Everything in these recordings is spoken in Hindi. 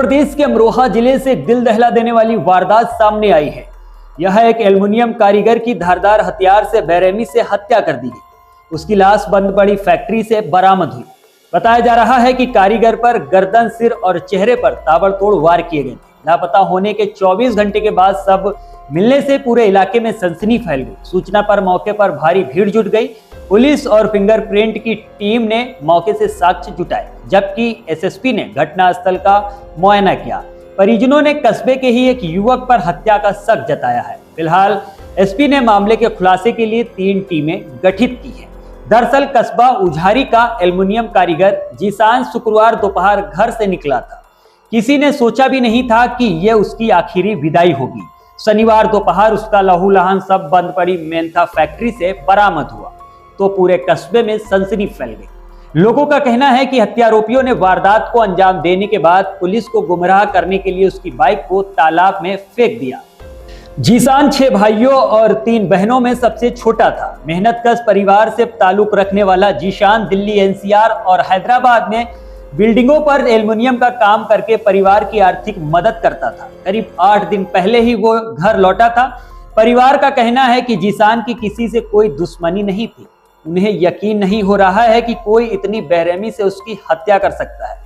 प्रदेश के अमरोहा जिले से दिल दहला देने वाली वारदात सामने आई है। यह एक एल्युमिनियम कारीगर की धारदार हथियार से बेरहमी से हत्या कर दी गई। उसकी लाश बंद पड़ी फैक्ट्री से बरामद हुई। बताया जा रहा है कि कारीगर पर गर्दन, सिर और चेहरे पर ताबड़तोड़ वार किए गए थे। लापता होने के 24 घंटे के बाद सब मिलने से पूरे इलाके में सनसनी फैल गई। सूचना पर मौके पर भारी भीड़ जुट गई। पुलिस और फिंगरप्रिंट की टीम ने मौके से साक्ष्य जुटाए, जबकि एसएसपी ने घटनास्थल का मुआयना किया। परिजनों ने कस्बे के ही एक युवक पर हत्या का शक जताया है। फिलहाल एसपी ने मामले के खुलासे के लिए 3 टीमें गठित की हैं। दरअसल कस्बा उझारी का एल्युमिनियम कारीगर जीसान शुक्रवार दोपहर घर से निकला था। किसी ने सोचा भी नहीं था कि यह उसकी आखिरी विदाई होगी। शनिवार दोपहर उसका लहूलुहान सब बंद पड़ी मेंथा फैक्ट्री से बरामद हुआ तो पूरे कस्बे में सनसनी फैल गई। लोगों का कहना है कि हत्यारोपियों ने वारदात को अंजाम देने के बाद पुलिस को गुमराह करने के लिए उसकी बाइक को तालाब में फेंक दिया। जीसान 6 भाइयों और 3 बहनों में सबसे छोटा था। मेहनतकश परिवार से ताल्लुक रखने वाला जीशान दिल्ली, एनसीआर और हैदराबाद में बिल्डिंगों पर एल्युमिनियम का काम करके परिवार की आर्थिक मदद करता था। करीब 8 दिन पहले ही वो घर लौटा था। परिवार का कहना है कि जीसान की किसी से कोई दुश्मनी नहीं थी। उन्हें यकीन नहीं हो रहा है कि कोई इतनी बेरहमी से उसकी हत्या कर सकता है।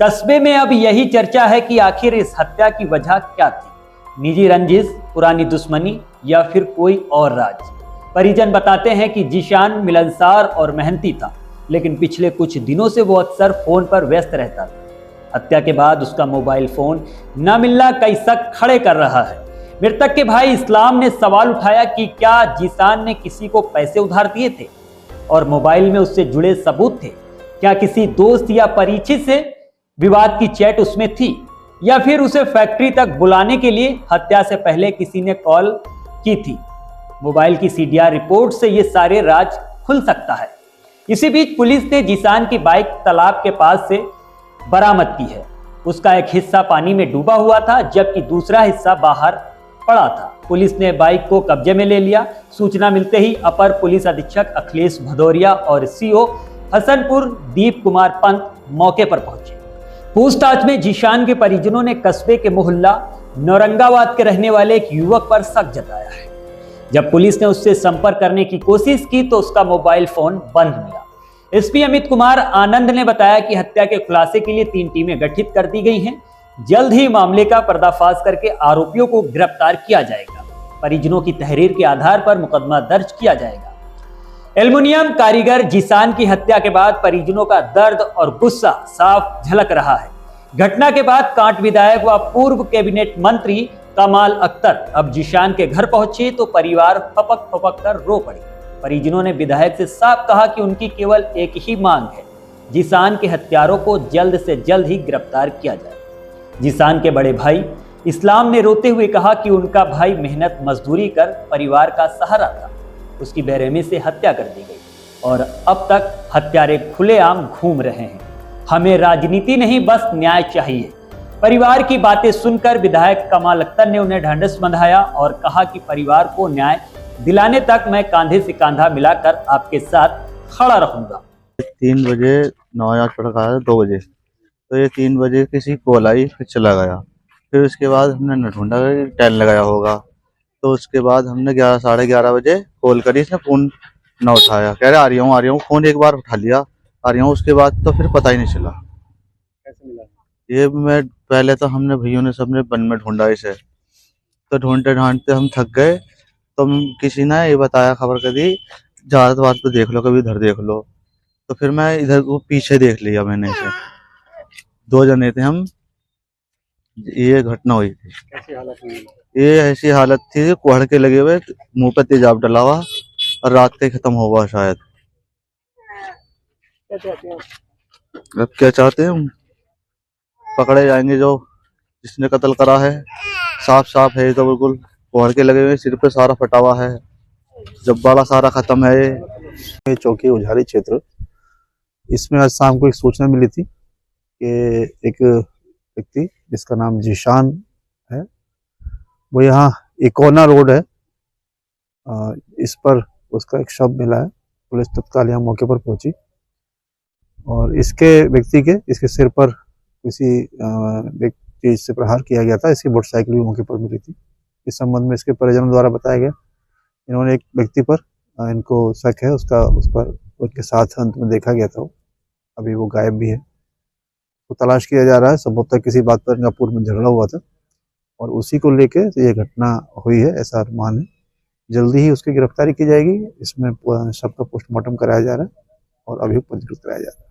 कस्बे में अब यही चर्चा है कि आखिर इस हत्या की वजह क्या थी। निजी रंजिश, पुरानी दुश्मनी या फिर कोई और राज। परिजन बताते हैं कि जीशान मिलनसार और मेहनती था, लेकिन पिछले कुछ दिनों से वो अक्सर फोन पर व्यस्त रहता था। हत्या के बाद उसका मोबाइल फोन न मिलना कई शक खड़े कर रहा है। मृतक के भाई इस्लाम ने सवाल उठाया कि क्या जीसान ने किसी को पैसे उधार दिए थे और मोबाइल में उससे जुड़े सबूत थे। क्या किसी दोस्त या परिचित से विवाद की चैट उसमें थी, या फिर उसे फैक्ट्री तक बुलाने के लिए हत्या से पहले किसी ने कॉल की थी। मोबाइल की सीडीआर रिपोर्ट से ये सारे राज खुल सकता है। इसी बीच पुलिस ने जीसान की बाइक तालाब के पास से बरामद की है। उसका एक हिस्सा पानी में डूबा हुआ था, जबकि दूसरा हिस्सा बाहर पड़ा था। पुलिस ने बाइक को कब्जे में ले लिया। सूचना मिलते ही अपर पुलिस अधीक्षक अखिलेश भदौरिया और सीओ हसनपुर दीप कुमार पंत मौके पर पहुंचे। पूछताछ में जीशान के परिजनों ने कस्बे के मोहल्ला नौरंगाबाद के रहने वाले एक युवक पर शक जताया है। जब पुलिस ने उससे संपर्क करने की कोशिश की तो उसका मोबाइल फोन बंद मिला। एसपी अमित कुमार आनंद ने बताया कि हत्या के खुलासे के लिए 3 टीमें गठित कर दी गई हैं। जल्द ही मामले का पर्दाफाश करके आरोपियों को गिरफ्तार किया जाएगा। परिजनों की तहरीर के आधार पर मुकदमा दर्ज किया जाएगा। एल्युमिनियम कारीगर जीसान की हत्या के बाद परिजनों का दर्द और गुस्सा साफ झलक रहा है। घटना के बाद कांट विधायक व पूर्व कैबिनेट मंत्री कमाल अख्तर अब जीशान के घर पहुंचे तो परिवार फपक फपक कर रो पड़ी। परिजनों ने विधायक से साफ कहा कि उनकी केवल एक ही मांग है, जीसान के हत्यारों को जल्द से जल्द ही गिरफ्तार किया जाए। जीसान के बड़े भाई इस्लाम ने रोते हुए कहा कि उनका भाई मेहनत मजदूरी कर परिवार का सहारा था। उसकी बेरहमी से हत्या कर दी गई और अब तक हत्यारे खुलेआम घूम रहे हैं। हमें राजनीति नहीं, बस न्याय चाहिए। परिवार की बातें सुनकर विधायक कमाल अख्तर ने उन्हें ढांढस बंधाया और कहा कि परिवार को न्याय दिलाने तक मैं कांधे से कांधा मिलाकर आपके साथ खड़ा रहूंगा। 3 बजे 9 पड़का 2 बजे तो ये 3 बजे किसी कॉल आई, फिर चला गया। फिर उसके बाद हमने न ढूंढा टैल लगाया होगा, तो उसके बाद हमने 11 साढ़े 11 बजे कॉल करी। इसने फोन न उठाया, कह रहे आ रही हूँ। फोन एक बार उठा लिया, आ रही हूँ। उसके बाद तो फिर पता ही नहीं चला। कैसे मिला? ये मैं पहले तो हमने भैयों ने सबने वन में ढूंढा इसे, तो ढूंढते ढूंढते हम थक गए। तो किसी ने ये बताया, खबर कर दी, ज्यादा बात पे देख लो, कभी इधर देख लो। तो फिर मैं इधर वो पीछे देख लिया मैंने इसे। 2 जने थे हम। ये घटना हुई थी। कैसी हालत हुई? ये ऐसी हालत थी, कुहड़ के लगे हुए, मुंह पे तेजाब डला हुआ और रात के खत्म हुआ शायद। क्या चाहते हैं? अब क्या चाहते हैं हम? पकड़े जाएंगे जो जिसने कत्ल करा है। साफ साफ है तो बिल्कुल कुहड़ के लगे हुए, सिर पे सारा फटा हुआ है, जब बड़ा सारा खत्म है। ये चौकी उझारी क्षेत्र, इसमें आज शाम को एक सूचना मिली थी कि एक व्यक्ति जिसका नाम जीशान है, वो यहाँ इकोना रोड है, इस पर उसका एक शव मिला है। पुलिस तत्काल यहाँ मौके पर पहुंची और इसके सिर पर किसी चीज से प्रहार किया गया था। इसकी मोटरसाइकिल भी मौके पर मिली थी। इस संबंध में इसके परिजनों द्वारा बताया गया, इन्होंने एक व्यक्ति पर इनको शक है, उस पर उनके साथ अंत में देखा गया था। अभी वो गायब भी है, तो तलाश किया जा रहा है। संभवतः किसी बात पर इनका पूर्व में झगड़ा हुआ था और उसी को लेके ये घटना हुई है, ऐसा अनुमान है। जल्दी ही उसकी गिरफ्तारी की जाएगी। इसमें सबका पोस्टमार्टम कराया जा रहा है और अभियुक्त पंजीकृत कराया जा रहा है।